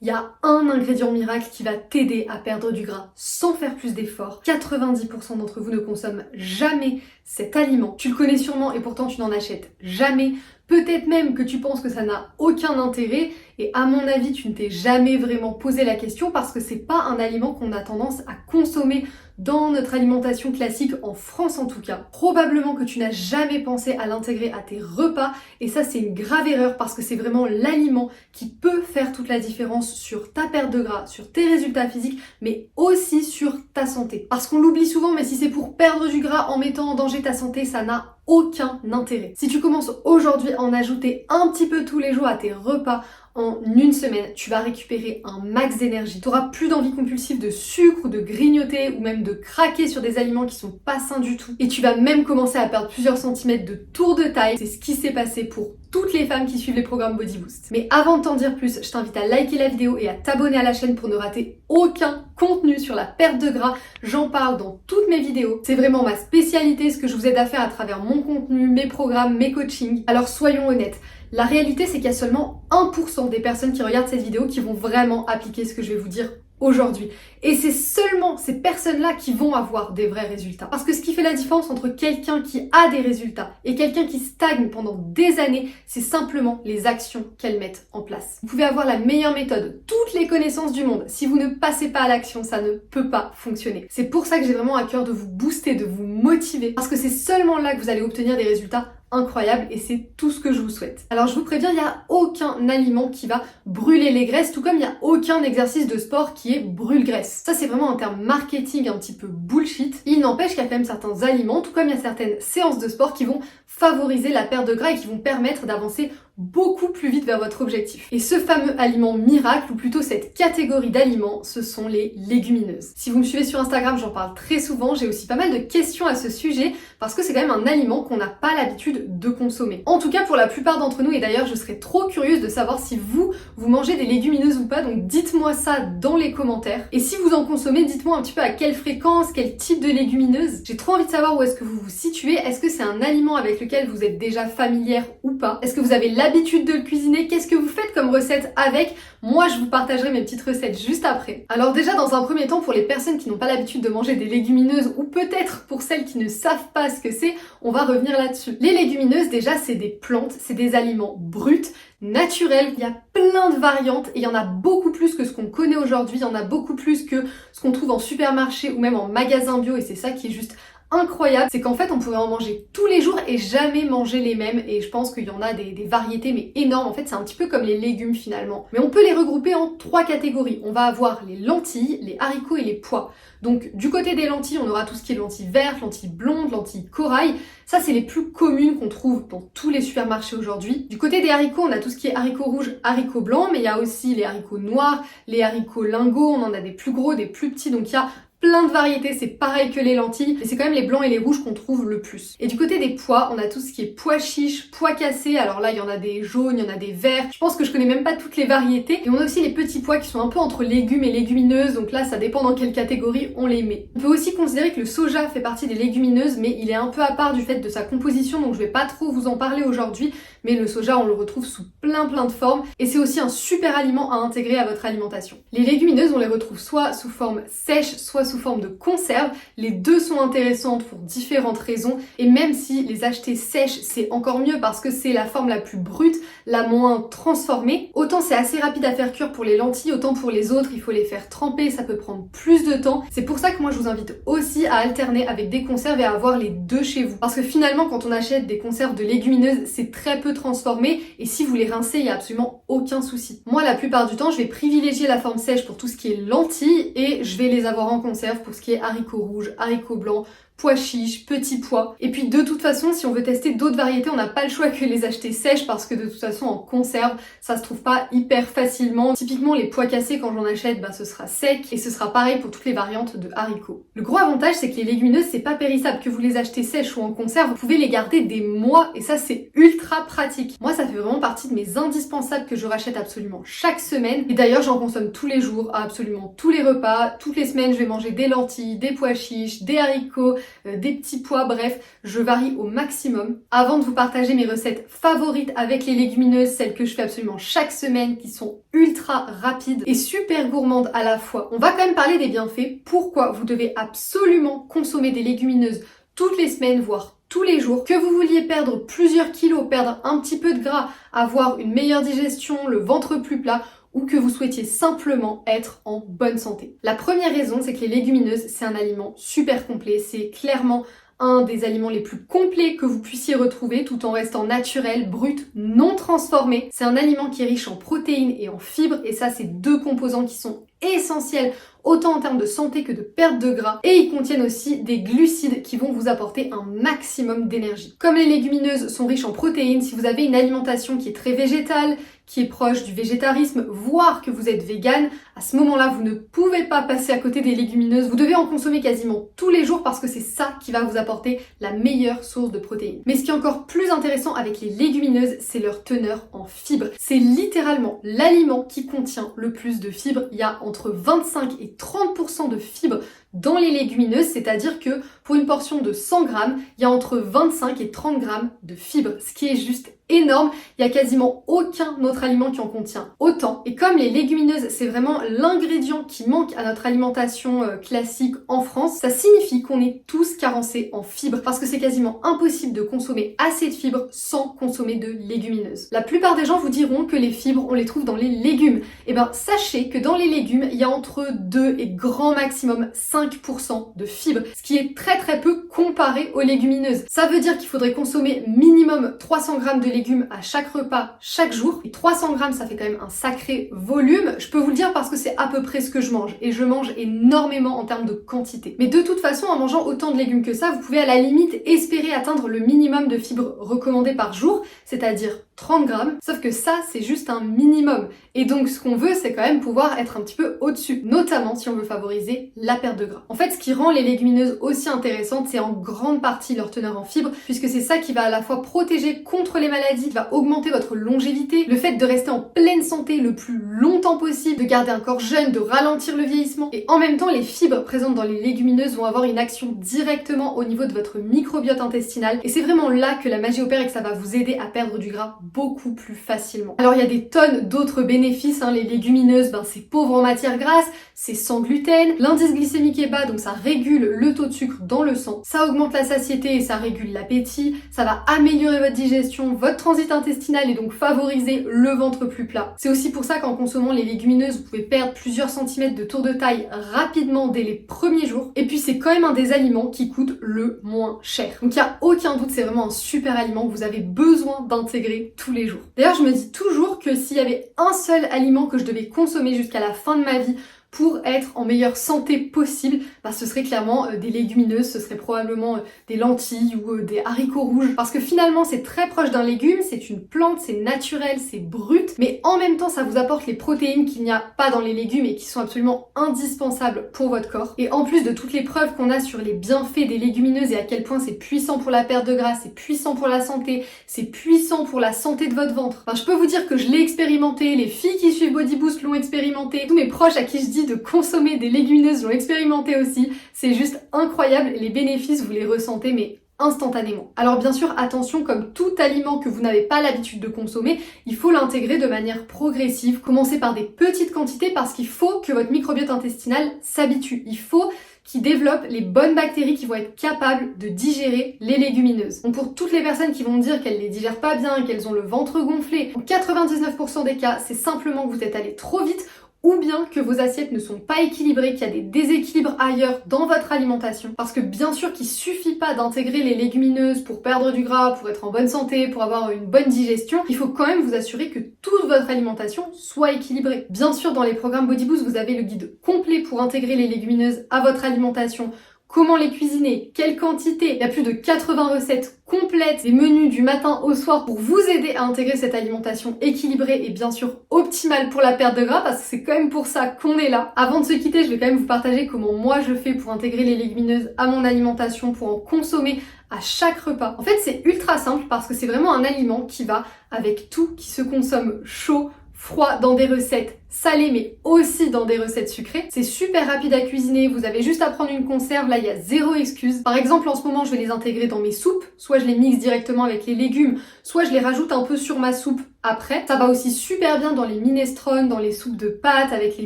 Il y a un ingrédient miracle qui va t'aider à perdre du gras sans faire plus d'efforts. 90% d'entre vous ne consomment jamais cet aliment. Tu le connais sûrement et pourtant tu n'en achètes jamais. Peut-être même que tu penses que ça n'a aucun intérêt et à mon avis tu ne t'es jamais vraiment posé la question parce que c'est pas un aliment qu'on a tendance à consommer dans notre alimentation classique, en France en tout cas. Probablement que tu n'as jamais pensé à l'intégrer à tes repas et ça c'est une grave erreur parce que c'est vraiment l'aliment qui peut faire toute la différence sur ta perte de gras, sur tes résultats physiques, mais aussi sur ta santé. Parce qu'on l'oublie souvent, mais si c'est pour perdre du gras en mettant en danger ta santé, ça n'a aucun intérêt. Si tu commences aujourd'hui à en ajouter un petit peu tous les jours à tes repas, en une semaine, tu vas récupérer un max d'énergie. Tu n'auras plus d'envie compulsive de sucre ou de grignoter ou même de craquer sur des aliments qui sont pas sains du tout. Et tu vas même commencer à perdre plusieurs centimètres de tour de taille. C'est ce qui s'est passé pour toutes les femmes qui suivent les programmes Body Boost. Mais avant de t'en dire plus, je t'invite à liker la vidéo et à t'abonner à la chaîne pour ne rater aucun contenu sur la perte de gras. J'en parle dans toutes mes vidéos. C'est vraiment ma spécialité, ce que je vous aide à faire à travers mon contenu, mes programmes, mes coachings. Alors soyons honnêtes. La réalité, c'est qu'il y a seulement 1% des personnes qui regardent cette vidéo qui vont vraiment appliquer ce que je vais vous dire aujourd'hui. Et c'est seulement ces personnes-là qui vont avoir des vrais résultats. Parce que ce qui fait la différence entre quelqu'un qui a des résultats et quelqu'un qui stagne pendant des années, c'est simplement les actions qu'elles mettent en place. Vous pouvez avoir la meilleure méthode, toutes les connaissances du monde. Si vous ne passez pas à l'action, ça ne peut pas fonctionner. C'est pour ça que j'ai vraiment à cœur de vous booster, de vous motiver. Parce que c'est seulement là que vous allez obtenir des résultats incroyable et c'est tout ce que je vous souhaite. Alors je vous préviens, il n'y a aucun aliment qui va brûler les graisses, tout comme il n'y a aucun exercice de sport qui est brûle-graisse. Ça c'est vraiment un terme marketing un petit peu bullshit. Il n'empêche qu'il y a quand même certains aliments, tout comme il y a certaines séances de sport qui vont favoriser la perte de gras et qui vont permettre d'avancer beaucoup plus vite vers votre objectif. Et ce fameux aliment miracle, ou plutôt cette catégorie d'aliments, ce sont les légumineuses. Si vous me suivez sur Instagram, j'en parle très souvent, j'ai aussi pas mal de questions à ce sujet, parce que c'est quand même un aliment qu'on n'a pas l'habitude de consommer. En tout cas pour la plupart d'entre nous, et d'ailleurs je serais trop curieuse de savoir si vous mangez des légumineuses ou pas, donc dites-moi ça dans les commentaires. Et si vous en consommez, dites-moi un petit peu à quelle fréquence, quel type de légumineuses. J'ai trop envie de savoir où est-ce que vous vous situez, est-ce que c'est un aliment avec lequel vous êtes déjà familière ou pas? Est-ce que vous avez l'habitude de le cuisiner? Qu'est-ce que vous faites comme recette avec? Moi, je vous partagerai mes petites recettes juste après. Alors déjà, dans un premier temps, pour les personnes qui n'ont pas l'habitude de manger des légumineuses ou peut-être pour celles qui ne savent pas ce que c'est, on va revenir là-dessus. Les légumineuses, déjà, c'est des plantes, c'est des aliments bruts, naturels. Il y a plein de variantes et il y en a beaucoup plus que ce qu'on connaît aujourd'hui. Il y en a beaucoup plus que ce qu'on trouve en supermarché ou même en magasin bio et c'est ça qui est juste incroyable, c'est qu'en fait on pourrait en manger tous les jours et jamais manger les mêmes et je pense qu'il y en a des variétés mais énormes. En fait c'est un petit peu comme les légumes finalement, mais on peut les regrouper en 3 catégories. On va avoir les lentilles, les haricots et les pois. Donc du côté des lentilles on aura tout ce qui est lentilles vertes, lentilles blondes, lentilles corail. Ça c'est les plus communes qu'on trouve dans tous les supermarchés aujourd'hui. Du côté des haricots on a tout ce qui est haricots rouges, haricots blancs, mais il y a aussi les haricots noirs, les haricots lingots, on en a des plus gros, des plus petits, donc il y a plein de variétés, c'est pareil que les lentilles, mais c'est quand même les blancs et les rouges qu'on trouve le plus. Et du côté des pois, on a tout ce qui est pois chiches, pois cassés, alors là il y en a des jaunes, il y en a des verts, je pense que je connais même pas toutes les variétés, et on a aussi les petits pois qui sont un peu entre légumes et légumineuses, donc là ça dépend dans quelle catégorie on les met. On peut aussi considérer que le soja fait partie des légumineuses, mais il est un peu à part du fait de sa composition, donc je vais pas trop vous en parler aujourd'hui, mais le soja on le retrouve sous plein de formes, et c'est aussi un super aliment à intégrer à votre alimentation. Les légumineuses on les retrouve soit sous forme sèche, soit sous forme de conserve. Les deux sont intéressantes pour différentes raisons et même si les acheter sèches c'est encore mieux parce que c'est la forme la plus brute, la moins transformée. Autant c'est assez rapide à faire cuire pour les lentilles, autant pour les autres il faut les faire tremper, ça peut prendre plus de temps. C'est pour ça que moi je vous invite aussi à alterner avec des conserves et à avoir les deux chez vous. Parce que finalement quand on achète des conserves de légumineuses c'est très peu transformé et si vous les rincez il n'y a absolument aucun souci. Moi la plupart du temps je vais privilégier la forme sèche pour tout ce qui est lentilles et je vais les avoir en conserve pour ce qui est haricots rouges, haricots blancs, pois chiches, petits pois. Et puis de toute façon, si on veut tester d'autres variétés, on n'a pas le choix que les acheter sèches parce que de toute façon en conserve, ça se trouve pas hyper facilement. Typiquement les pois cassés quand j'en achète, ce sera sec et ce sera pareil pour toutes les variantes de haricots. Le gros avantage c'est que les légumineuses c'est pas périssable, que vous les achetez sèches ou en conserve, vous pouvez les garder des mois et ça c'est ultra pratique. Moi ça fait vraiment partie de mes indispensables que je rachète absolument chaque semaine et d'ailleurs j'en consomme tous les jours à absolument tous les repas. Toutes les semaines je vais manger des lentilles, des pois chiches, des haricots, des petits pois, bref, je varie au maximum. Avant de vous partager mes recettes favorites avec les légumineuses, celles que je fais absolument chaque semaine, qui sont ultra rapides et super gourmandes à la fois, on va quand même parler des bienfaits. Pourquoi vous devez absolument consommer des légumineuses toutes les semaines, voire tous les jours, que vous vouliez perdre plusieurs kilos, perdre un petit peu de gras, avoir une meilleure digestion, le ventre plus plat, ou que vous souhaitiez simplement être en bonne santé. La première raison, c'est que les légumineuses, c'est un aliment super complet, c'est clairement un des aliments les plus complets que vous puissiez retrouver tout en restant naturel, brut, non transformé. C'est un aliment qui est riche en protéines et en fibres, et ça, c'est deux composants qui sont essentiels autant en termes de santé que de perte de gras, et ils contiennent aussi des glucides qui vont vous apporter un maximum d'énergie. Comme les légumineuses sont riches en protéines, si vous avez une alimentation qui est très végétale, qui est proche du végétarisme, voire que vous êtes vegan, à ce moment-là, vous ne pouvez pas passer à côté des légumineuses. Vous devez en consommer quasiment tous les jours parce que c'est ça qui va vous apporter la meilleure source de protéines. Mais ce qui est encore plus intéressant avec les légumineuses, c'est leur teneur en fibres. C'est littéralement l'aliment qui contient le plus de fibres. Il y a entre 25 et 30% de fibres dans les légumineuses, c'est-à-dire que pour une portion de 100 grammes, il y a entre 25 et 30 grammes de fibres, ce qui est juste énorme. Il y a quasiment aucun autre aliment qui en contient autant. Et comme les légumineuses, c'est vraiment l'ingrédient qui manque à notre alimentation classique en France, ça signifie qu'on est tous carencés en fibres parce que c'est quasiment impossible de consommer assez de fibres sans consommer de légumineuses. La plupart des gens vous diront que les fibres, on les trouve dans les légumes. Eh ben, sachez que dans les légumes, il y a entre 2 et grand maximum 5% de fibres, ce qui est très très peu comparé aux légumineuses. Ça veut dire qu'il faudrait consommer minimum 300 grammes de légumes à chaque repas, chaque jour. Et 300 grammes, ça fait quand même un sacré volume. Je peux vous le dire parce que c'est à peu près ce que je mange. Et je mange énormément en termes de quantité. Mais de toute façon, en mangeant autant de légumes que ça, vous pouvez à la limite espérer atteindre le minimum de fibres recommandé par jour, c'est-à-dire 30 grammes. Sauf que ça, c'est juste un minimum. Et donc, ce qu'on veut, c'est quand même pouvoir être un petit peu au-dessus. Notamment si on veut favoriser la perte de gras. En fait, ce qui rend les légumineuses aussi intéressantes, c'est en grande partie leur teneur en fibres, puisque c'est ça qui va à la fois protéger contre les maladies, qui va augmenter votre longévité, le fait de rester en pleine santé le plus longtemps possible, de garder un corps jeune, de ralentir le vieillissement. Et en même temps, les fibres présentes dans les légumineuses vont avoir une action directement au niveau de votre microbiote intestinal. Et c'est vraiment là que la magie opère et que ça va vous aider à perdre du gras beaucoup plus facilement. Alors il y a des tonnes d'autres bénéfices, les légumineuses, c'est pauvre en matières grasses, c'est sans gluten, l'indice glycémique est bas, donc ça régule le taux de sucre dans le sang, ça augmente la satiété et ça régule l'appétit, ça va améliorer votre digestion, votre transit intestinal et donc favoriser le ventre plus plat. C'est aussi pour ça qu'en consommant les légumineuses, vous pouvez perdre plusieurs centimètres de tour de taille rapidement dès les premiers jours. Et puis c'est quand même un des aliments qui coûte le moins cher. Donc il n'y a aucun doute, c'est vraiment un super aliment que vous avez besoin d'intégrer tous les jours. D'ailleurs, je me dis toujours que s'il y avait un seul aliment que je devais consommer jusqu'à la fin de ma vie pour être en meilleure santé possible, ce serait clairement des légumineuses, ce serait probablement des lentilles ou des haricots rouges, parce que finalement c'est très proche d'un légume, c'est une plante, c'est naturel, c'est brut, mais en même temps ça vous apporte les protéines qu'il n'y a pas dans les légumes et qui sont absolument indispensables pour votre corps. Et en plus de toutes les preuves qu'on a sur les bienfaits des légumineuses et à quel point c'est puissant pour la perte de gras, c'est puissant pour la santé, c'est puissant pour la santé de votre ventre. Je peux vous dire que je l'ai expérimenté, les filles qui suivent Body Boost l'ont expérimenté, tous mes proches à qui je dis de consommer des légumineuses l'ont expérimenté aussi. C'est juste incroyable, les bénéfices vous les ressentez mais instantanément. Alors bien sûr, attention, comme tout aliment que vous n'avez pas l'habitude de consommer, il faut l'intégrer de manière progressive. Commencez par des petites quantités parce qu'il faut que votre microbiote intestinal s'habitue. Il faut qu'il développe les bonnes bactéries qui vont être capables de digérer les légumineuses. Donc pour toutes les personnes qui vont me dire qu'elles les digèrent pas bien, qu'elles ont le ventre gonflé, en 99% des cas, c'est simplement que vous êtes allé trop vite ou bien que vos assiettes ne sont pas équilibrées, qu'il y a des déséquilibres ailleurs dans votre alimentation. Parce que bien sûr qu'il suffit pas d'intégrer les légumineuses pour perdre du gras, pour être en bonne santé, pour avoir une bonne digestion. Il faut quand même vous assurer que toute votre alimentation soit équilibrée. Bien sûr, dans les programmes Body Boost, vous avez le guide complet pour intégrer les légumineuses à votre alimentation. Comment les cuisiner, quelle quantité. Il y a plus de 80 recettes complètes, des menus du matin au soir pour vous aider à intégrer cette alimentation équilibrée et bien sûr optimale pour la perte de gras, parce que c'est quand même pour ça qu'on est là. Avant de se quitter, je vais quand même vous partager comment moi je fais pour intégrer les légumineuses à mon alimentation, pour en consommer à chaque repas. En fait, c'est ultra simple parce que c'est vraiment un aliment qui va avec tout, qui se consomme chaud, froid, dans des recettes salées mais aussi dans des recettes sucrées. C'est super rapide à cuisiner, vous avez juste à prendre une conserve, là il y a zéro excuse. Par exemple en ce moment je vais les intégrer dans mes soupes, soit je les mixe directement avec les légumes, soit je les rajoute un peu sur ma soupe après. Ça va aussi super bien dans les minestrones, dans les soupes de pâtes, avec les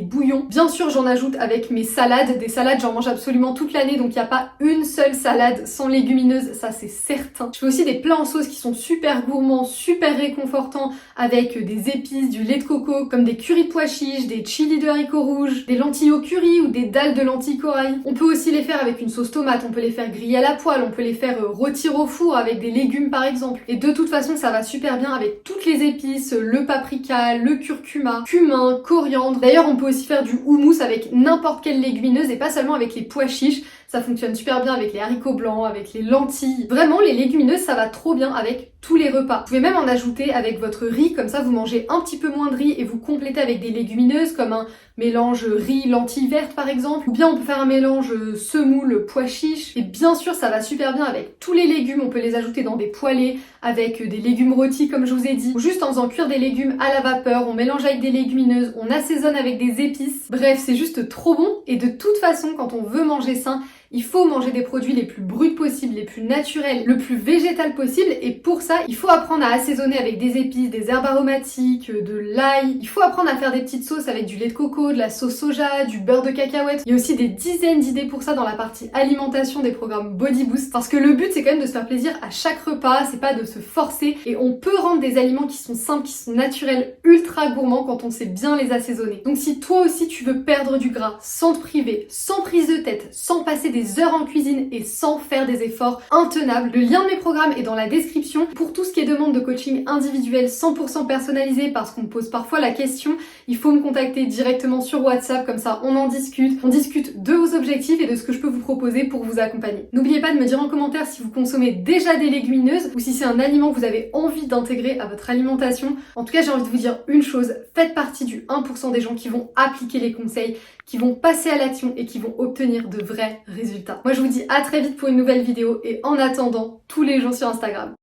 bouillons. Bien sûr j'en ajoute avec mes salades, des salades j'en mange absolument toute l'année, donc il n'y a pas une seule salade sans légumineuses, ça c'est certain. Je fais aussi des plats en sauce qui sont super gourmands, super réconfortants, avec des épices, du lait de coco, comme des currys de pois chiches, des chilis de haricots rouges, des lentilles au curry ou des dalles de lentilles corail. On peut aussi les faire avec une sauce tomate, on peut les faire griller à la poêle, on peut les faire rôtir au four avec des légumes par exemple. Et de toute façon ça va super bien avec toutes les épices, le paprika, le curcuma, cumin, coriandre. D'ailleurs on peut aussi faire du houmous avec n'importe quelle légumineuse et pas seulement avec les pois chiches. Ça fonctionne super bien avec les haricots blancs, avec les lentilles. Vraiment, les légumineuses, ça va trop bien avec tous les repas. Vous pouvez même en ajouter avec votre riz, comme ça vous mangez un petit peu moins de riz et vous complétez avec des légumineuses, comme un mélange riz, lentilles vertes par exemple. Ou bien on peut faire un mélange semoule, pois chiches. Et bien sûr, ça va super bien avec tous les légumes. On peut les ajouter dans des poêlés, avec des légumes rôtis comme je vous ai dit. Ou juste en faisant cuire des légumes à la vapeur, on mélange avec des légumineuses, on assaisonne avec des épices. Bref, c'est juste trop bon. Et de toute façon, quand on veut manger sain, il faut manger des produits les plus bruts possibles, les plus naturels, le plus végétal possible, et pour ça, il faut apprendre à assaisonner avec des épices, des herbes aromatiques, de l'ail. Il faut apprendre à faire des petites sauces avec du lait de coco, de la sauce soja, du beurre de cacahuète. Il y a aussi des dizaines d'idées pour ça dans la partie alimentation des programmes Body Boost, parce que le but c'est quand même de se faire plaisir à chaque repas, c'est pas de se forcer, et on peut rendre des aliments qui sont simples, qui sont naturels, ultra gourmands quand on sait bien les assaisonner. Donc si toi aussi tu veux perdre du gras, sans te priver, sans prise de tête, sans passer des heures en cuisine et sans faire des efforts intenables, le lien de mes programmes est dans la description. Pour tout ce qui est demande de coaching individuel 100% personnalisé, parce qu'on me pose parfois la question, il faut me contacter directement sur WhatsApp, comme ça on en discute. On discute de vos objectifs et de ce que je peux vous proposer pour vous accompagner. N'oubliez pas de me dire en commentaire si vous consommez déjà des légumineuses ou si c'est un aliment que vous avez envie d'intégrer à votre alimentation. En tout cas, j'ai envie de vous dire une chose, faites partie du 1% des gens qui vont appliquer les conseils, qui vont passer à l'action et qui vont obtenir de vrais résultats. Moi je vous dis à très vite pour une nouvelle vidéo et en attendant, tous les jours sur Instagram.